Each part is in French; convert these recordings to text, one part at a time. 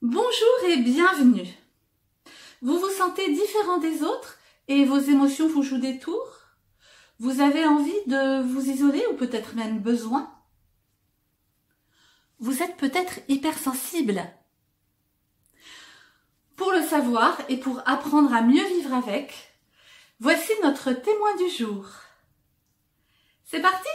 Bonjour et bienvenue. Vous vous sentez différent des autres et vos émotions vous jouent des tours? Vous avez envie de vous isoler ou peut-être même besoin? Vous êtes peut-être hypersensible. Pour le savoir et pour apprendre à mieux vivre avec, voici notre témoin du jour. C'est parti!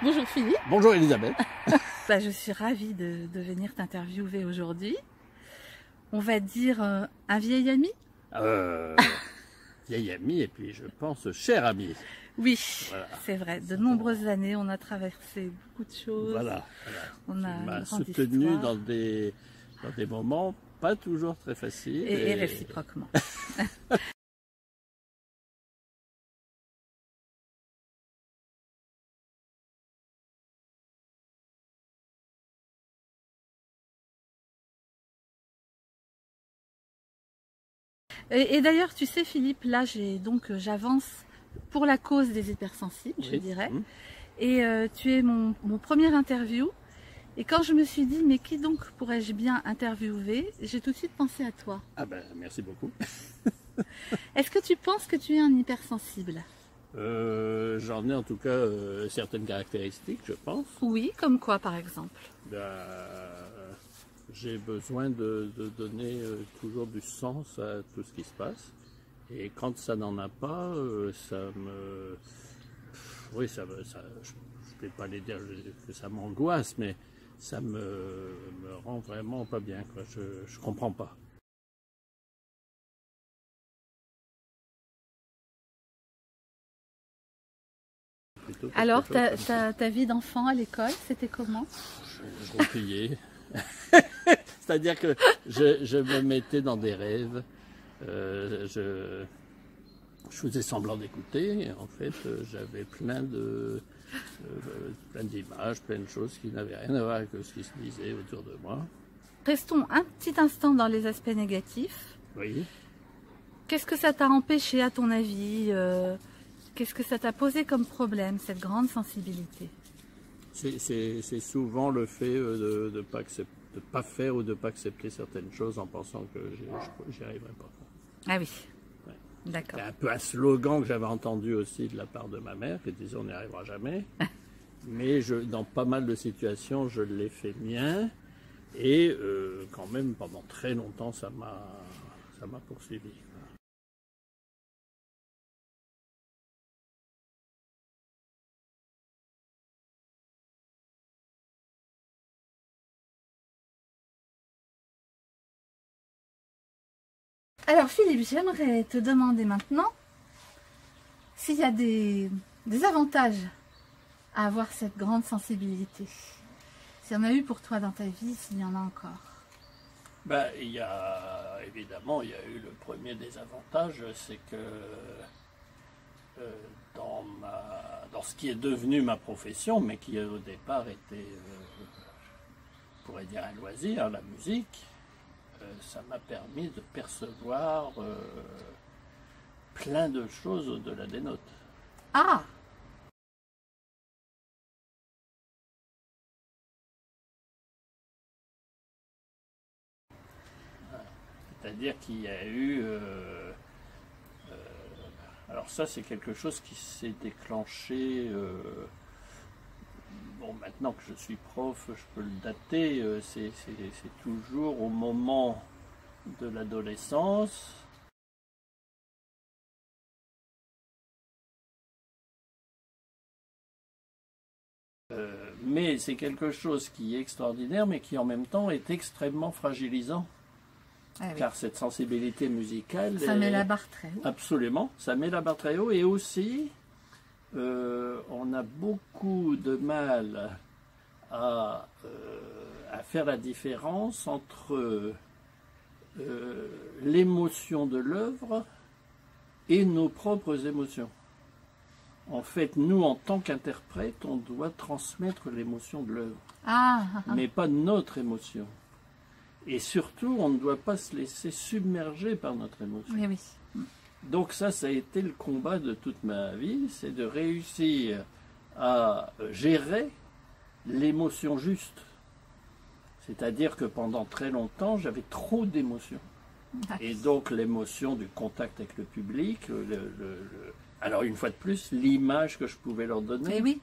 Bonjour Philippe. Bonjour Elisabeth. Je suis ravie de venir t'interviewer aujourd'hui. On va dire un vieil ami? Vieil ami et puis je pense cher ami. Oui, Voilà. c'est vrai. De nombreuses années, on a traversé beaucoup de choses. Voilà. On a Tu m'as une grande soutenu histoire. dans des moments pas toujours très faciles. Et réciproquement. Et d'ailleurs, tu sais Philippe, là j'avance pour la cause des hypersensibles, je Oui. dirais. Et tu es mon premier interview. Et quand je me suis dit, mais qui donc pourrais-je bien interviewer, j'ai tout de suite pensé à toi. Ah ben merci beaucoup. Est-ce que tu penses que tu es un hypersensible? J'en ai en tout cas certaines caractéristiques, je pense. Oui, comme quoi par exemple? J'ai besoin de donner toujours du sens à tout ce qui se passe. Et quand ça n'en a pas, ça me... Oui, je ne vais pas les dire que ça m'angoisse, mais ça me rend vraiment pas bien, quoi. Je comprends pas. Alors, ta vie d'enfant à l'école, c'était comment? Je roupillais. C'est-à-dire que je me mettais dans des rêves. Je faisais semblant d'écouter. En fait, j'avais plein d'images, plein de choses qui n'avaient rien à voir avec ce qui se disait autour de moi. Restons un petit instant dans les aspects négatifs. Oui. Qu'est-ce que ça t'a empêché à ton avis? Qu'est-ce que ça t'a posé comme problème, cette grande sensibilité? C'est souvent le fait de ne pas faire ou de ne pas accepter certaines choses en pensant que j'y arriverai pas. Ah oui, Ouais. d'accord. C'est un peu un slogan que j'avais entendu aussi de la part de ma mère, qui disait on n'y arrivera jamais. Mais dans pas mal de situations, je l'ai fait mien. Et quand même, pendant très longtemps, ça m'a poursuivi. Alors Philippe, j'aimerais te demander maintenant s'il y a des avantages à avoir cette grande sensibilité. S'il y en a eu pour toi dans ta vie, s'il y en a encore. Évidemment, il y a eu le premier des avantages, c'est que dans ce qui est devenu ma profession, mais qui au départ était, on pourrait dire un loisir, la musique, ça m'a permis de percevoir plein de choses au-delà des notes. Ah! C'est-à-dire qu'il y a eu... alors ça, c'est quelque chose qui s'est déclenché... bon, maintenant que je suis prof, je peux le dater. C'est toujours au moment de l'adolescence. Mais c'est quelque chose qui est extraordinaire, mais qui en même temps est extrêmement fragilisant. Ah oui. Car cette sensibilité musicale... Ça met la barre très haut. Absolument, ça met la barre très haut. Et aussi, on a beaucoup de mal à faire la différence entre l'émotion de l'œuvre et nos propres émotions. En fait, nous, en tant qu'interprète, on doit transmettre l'émotion de l'œuvre, mais pas notre émotion. Et surtout, on ne doit pas se laisser submerger par notre émotion. Oui, oui. Donc ça a été le combat de toute ma vie, c'est de réussir à gérer l'émotion juste. C'est-à-dire que pendant très longtemps, j'avais trop d'émotions. Et donc l'émotion du contact avec le public, alors une fois de plus, l'image que je pouvais leur donner, oui.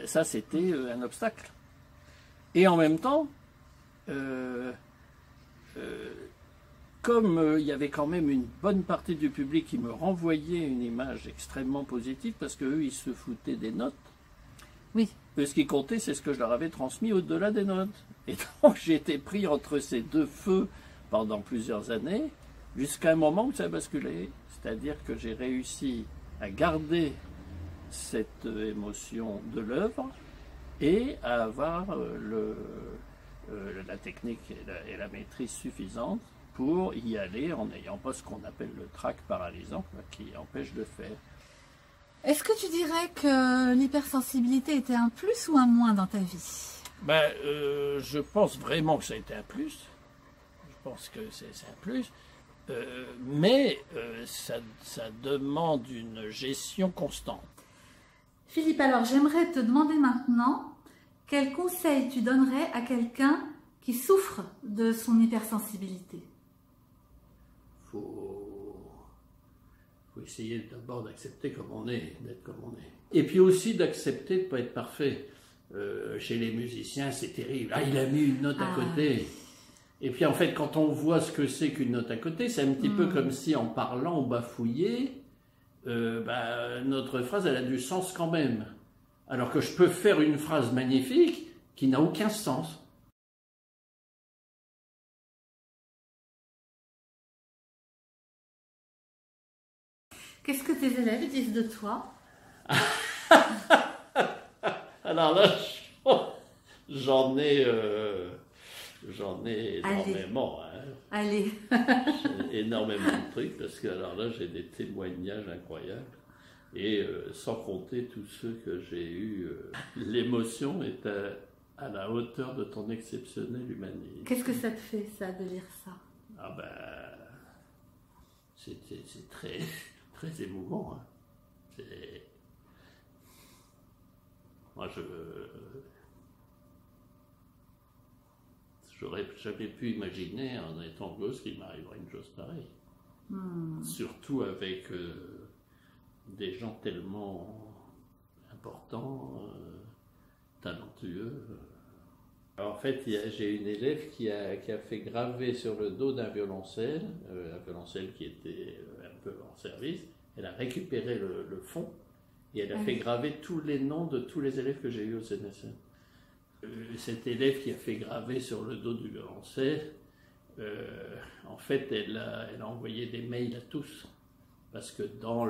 Ça c'était un obstacle. Et en même temps, comme il y avait quand même une bonne partie du public qui me renvoyait une image extrêmement positive, parce qu'eux, ils se foutaient des notes. Oui. Ce qui comptait, c'est ce que je leur avais transmis au-delà des notes. Et donc, j'ai été pris entre ces deux feux pendant plusieurs années, jusqu'à un moment où ça a basculé. C'est-à-dire que j'ai réussi à garder cette émotion de l'œuvre et à avoir la technique et la maîtrise suffisante pour y aller en n'ayant pas ce qu'on appelle le trac paralysant qui empêche de faire. Est-ce que tu dirais que l'hypersensibilité était un plus ou un moins dans ta vie? Je pense vraiment que ça a été un plus. Je pense que c'est un plus. Mais ça demande une gestion constante. Philippe, alors j'aimerais te demander maintenant quel conseil tu donnerais à quelqu'un qui souffre de son hypersensibilité? Faut essayer d'abord d'accepter comme on est, d'être comme on est. Et puis aussi d'accepter de ne pas être parfait. Chez les musiciens, c'est terrible. Ah, il a mis une note à côté. Et puis en fait, quand on voit ce que c'est qu'une note à côté, c'est un petit peu comme si en parlant, on bafouillait. Notre phrase, elle a du sens quand même. Alors que je peux faire une phrase magnifique qui n'a aucun sens. Qu'est-ce que tes élèves disent de toi? Alors là, j'en ai énormément. Allez. J'ai énormément de trucs, parce que alors là, j'ai des témoignages incroyables. Et sans compter tous ceux que j'ai eus, l'émotion est à la hauteur de ton exceptionnel humanisme. Qu'est-ce que ça te fait, ça, de lire ça? C'est très, très émouvant. Hein. Moi, j'aurais jamais pu imaginer, en étant gosse, qu'il m'arriverait une chose pareille. Surtout avec des gens tellement importants, talentueux. Alors, en fait, j'ai une élève qui a fait graver sur le dos d'un violoncelle, un violoncelle qui était un peu en service. Elle a récupéré le fond et elle a fait graver tous les noms de tous les élèves que j'ai eus au CNSM. Cette élève qui a fait graver sur le dos du violoncelle, en fait, elle a envoyé des mails à tous. Parce que dans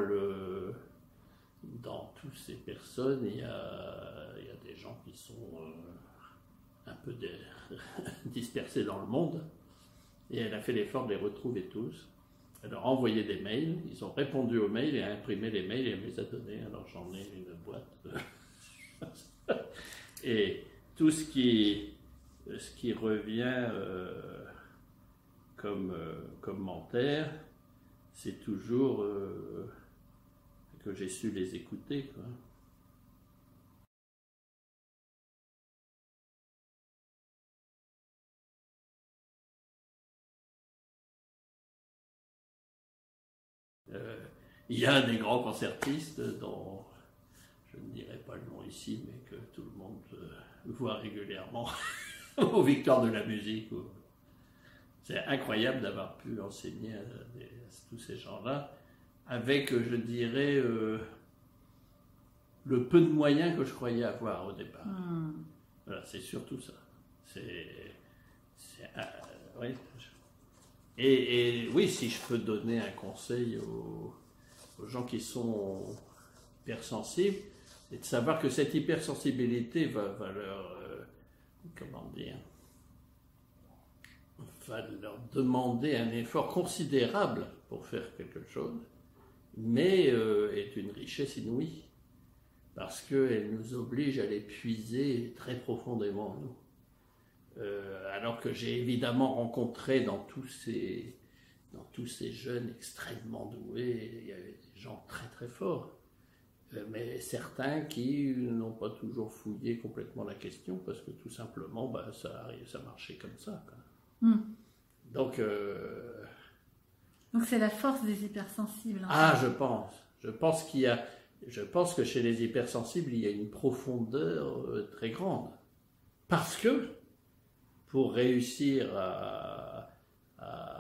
toutes ces personnes, il y a des gens qui sont un peu dispersés dans le monde. Et elle a fait l'effort de les retrouver tous. Elle leur a envoyé des mails, ils ont répondu aux mails et a imprimé les mails et elle me les a donnés. Alors j'en ai une boîte. Et tout ce qui revient comme commentaire, c'est toujours que j'ai su les écouter, quoi. Il y a des grands concertistes dont je ne dirai pas le nom ici, mais que tout le monde voit régulièrement aux Victoires de la musique. C'est incroyable d'avoir pu enseigner à tous ces gens-là, avec, je dirais, le peu de moyens que je croyais avoir au départ. Voilà, c'est surtout ça. Oui. Et oui, si je peux donner un conseil aux gens qui sont hypersensibles, c'est de savoir que cette hypersensibilité va leur, va leur demander un effort considérable pour faire quelque chose, mais est une richesse inouïe, parce qu'elle nous oblige à les puiser très profondément en nous. Alors que j'ai évidemment rencontré dans tous ces jeunes extrêmement doués, il y avait des gens très très forts, mais certains qui n'ont pas toujours fouillé complètement la question, parce que tout simplement, ça marchait comme ça, quoi. Donc c'est la force des hypersensibles. Je pense que chez les hypersensibles, il y a une profondeur très grande. Parce que pour réussir à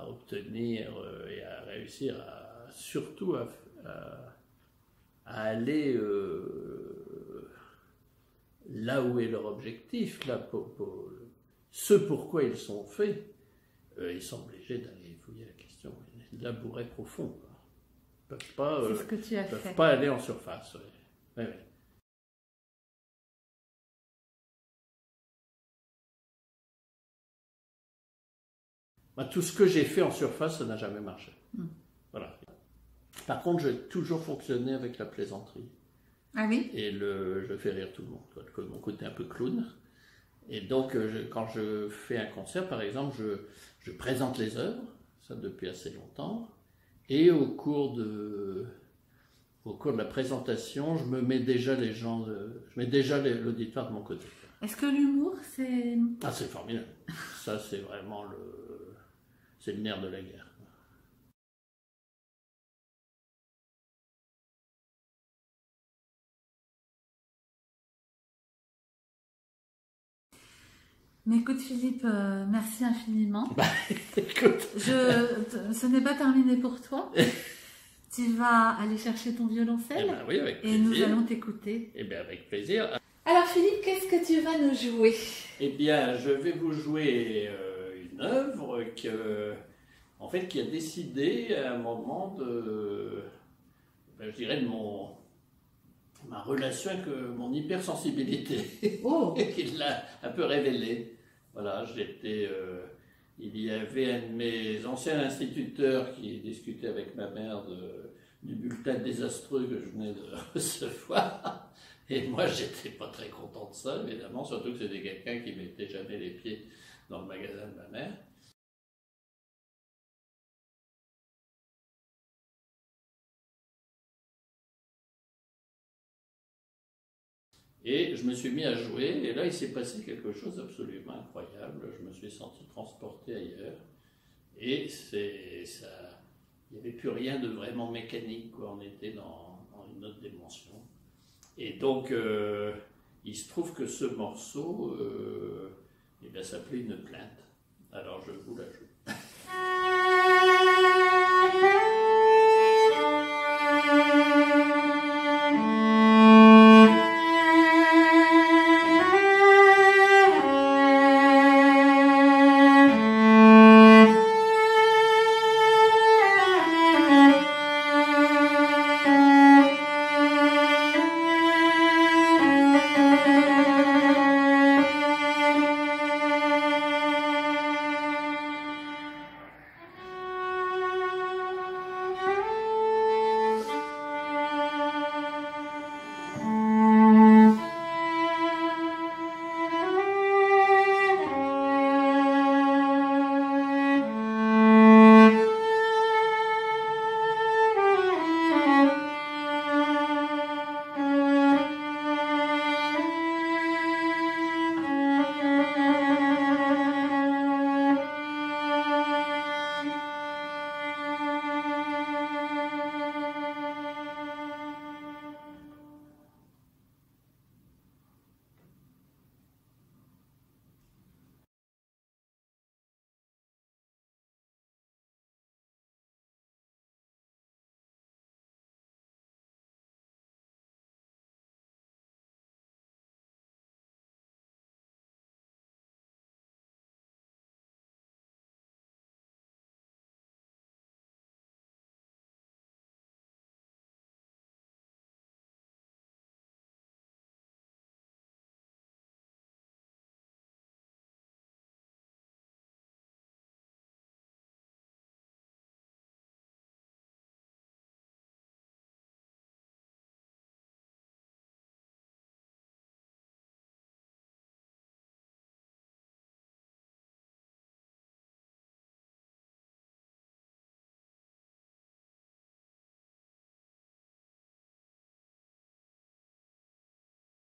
obtenir et à réussir surtout à aller là où est leur objectif, là, ce pourquoi ils sont faits, ils sont obligés d'aller fouiller la question, de labourer profond, quoi. C'est ce que tu as fait. Peuvent pas aller en surface. Ouais. Tout ce que j'ai fait en surface, ça n'a jamais marché. Voilà. Par contre, j'ai toujours fonctionné avec la plaisanterie. Ah oui? Et je fais rire tout le monde, quoi, mon côté un peu clown. Et donc, quand je fais un concert, par exemple, je présente les œuvres, ça depuis assez longtemps, et au cours de la présentation, je mets déjà l'auditoire de mon côté. Est-ce que l'humour, c'est... Ah, c'est formidable. Ça, c'est vraiment c'est le nerf de la guerre. Mais écoute Philippe, merci infiniment. Écoute. Ce n'est pas terminé pour toi. Tu vas aller chercher ton violoncelle Oui, avec plaisir. Et nous allons t'écouter. Bien, avec plaisir. Alors Philippe, qu'est-ce que tu vas nous jouer? Bien, je vais vous jouer une œuvre qui a décidé à un moment je dirais de ma relation avec mon hypersensibilité. Oh. Il l'a un peu révélé. Voilà, il y avait un de mes anciens instituteurs qui discutait avec ma mère du bulletin désastreux que je venais de recevoir. Et moi, j'étais pas très content de ça, évidemment, surtout que c'était quelqu'un qui mettait jamais les pieds dans le magasin de ma mère. Et je me suis mis à jouer, et là il s'est passé quelque chose d'absolument incroyable. Je me suis senti transporté ailleurs, et il n'y avait plus rien de vraiment mécanique, quoi. On était dans une autre dimension. Et donc, il se trouve que ce morceau s'appelait Une plainte. Alors je vous la joue.